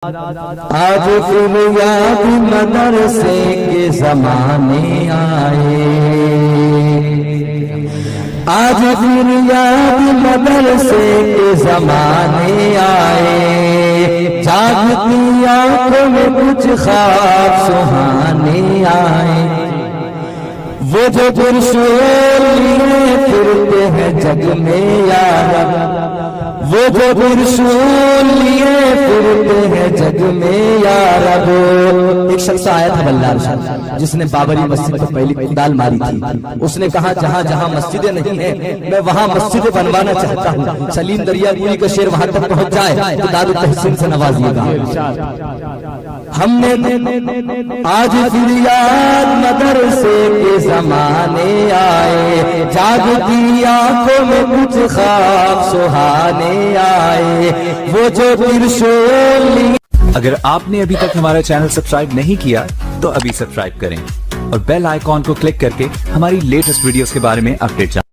آج پھر یاد مدرسے کے زمانے آئے، آج پھر یاد مدرسے کے زمانے آئے، جاگتی آنکھوں میں کچھ خواب سہانے آئے، وہ جو پرشور لیے پھرتے ہیں جگ میں یا رب، وہ جو پرشور لیے پھرتے ہیں جگ میں یا رب۔ ایک شخص آیا تھا بلال شاہ جس نے بابری مسجد کو پہلی کدال ماری تھی، اس نے کہا جہاں جہاں مسجدیں نہیں ہیں میں وہاں مسجدیں بنوانا چاہتا ہوں، سلیم دریا پوری کا شعر وہاں تک پہنچ جائے تو دار التحسین سے نوازیے گا۔ ہم نے آج پھر یاد مدرسے کے زمانے آئے، جاگتی آنکھوں میں کچھ خواب سہانے آئے، وہ جو ترشول لیے۔ اگر آپ نے ابھی تک ہمارا چینل سبسکرائب نہیں کیا تو ابھی سبسکرائب کریں اور بیل آئیکن کو کلک کر کے ہماری لیٹسٹ ویڈیوز کے بارے میں اپڈیٹ جانیں۔